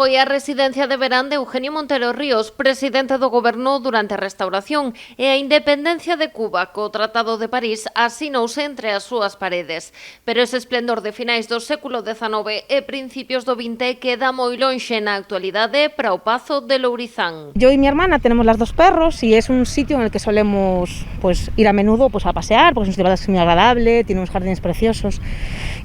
foi a residencia de verán de Eugenio Montero Ríos, presidente do goberno durante a restauración, e a independencia de Cuba, co Tratado de París, asinouse entre as súas paredes. Pero ese esplendor de finais do século XIX e principios do XX queda moi lonxe na actualidade para o Pazo de Lourizán. Yo y mi hermana tenemos las dos perros y es un sitio en el que solemos ir a menudo a pasear, porque es un sitio muy agradable, tiene unos jardines preciosos.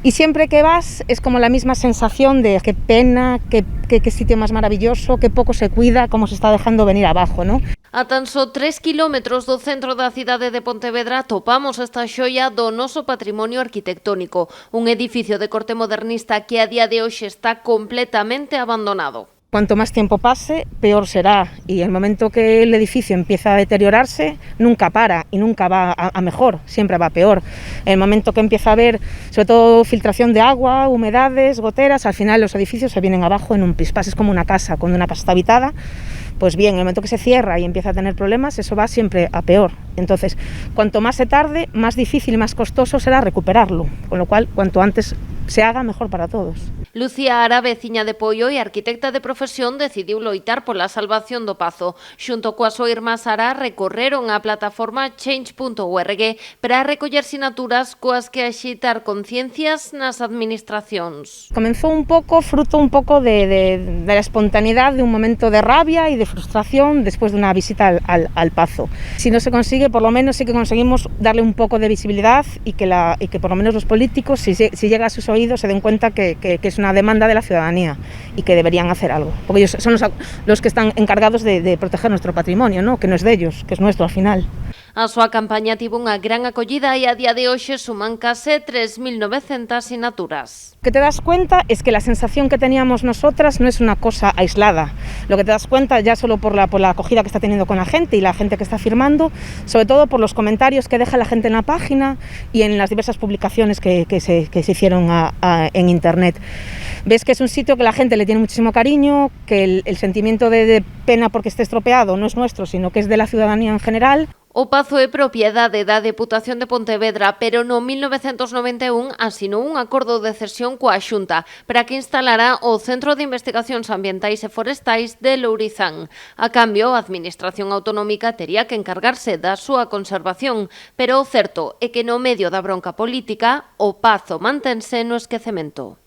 Y siempre que vas es como la misma sensación de qué pena, qué sitio más maravilloso, qué poco se cuida, cómo se está dejando venir abajo, ¿no? A tan só 3 kilómetros do centro da cidade de Pontevedra topamos esta xoia do noso patrimonio arquitectónico, un edificio de corte modernista que a día de hoxe está completamente abandonado. Cuanto más tiempo pase, peor será, y el momento que el edificio empieza a deteriorarse, nunca para y nunca va a mejor, siempre va a peor. El momento que empieza a haber, sobre todo, filtración de agua, humedades, goteras, al final los edificios se vienen abajo en un pispás. Es como una casa, cuando una casa está habitada, pues bien, el momento que se cierra y empieza a tener problemas, eso va siempre a peor. Entonces, cuanto más se tarde, más difícil y más costoso será recuperarlo, con lo cual, cuanto antes se haga, mejor para todos. Lucía Ara, veciña de Poio e arquitecta de profesión, decidiu loitar pola salvación do Pazo. Xunto coa súa irmá Sara, recorreron a plataforma change.org para recoller sinaturas coas que axitar conciencias nas administracións. Comenzó fruto un poco de la espontaneidad de un momento de rabia y de frustración después de una visita al Pazo. Si no se consigue, por lo menos sí que conseguimos darle un poco de visibilidad y que por lo menos los políticos, si llega a sus oídos, se den cuenta que es una demanda de la ciudadanía y que deberían hacer algo, porque ellos son los que están encargados de proteger nuestro patrimonio, ¿no? Que no es de ellos, que es nuestro al final. A súa campaña tivo unha gran acollida e a día de hoxe suman case 3.900 sinaturas. Lo que te das cuenta es que la sensación que teníamos nosotras no es una cosa aislada. Lo que te das cuenta ya solo por la acogida que está teniendo con la gente y la gente que está firmando, sobre todo por los comentarios que deja la gente en la página y en las diversas publicaciones que se hicieron en internet. Ves que es un sitio que la gente le tiene muchísimo cariño, que el sentimiento de pena porque esté estropeado no es nuestro, sino que es de la ciudadanía en general. O Pazo é propiedade da Deputación de Pontevedra, pero no 1991 asinou un acordo de cesión coa Xunta para que instalara o Centro de Investigacións Ambientais e Forestais de Lourizán. A cambio, a Administración Autonómica tería que encargarse da súa conservación, pero o certo é que no medio da bronca política, o Pazo mantense no esquecemento.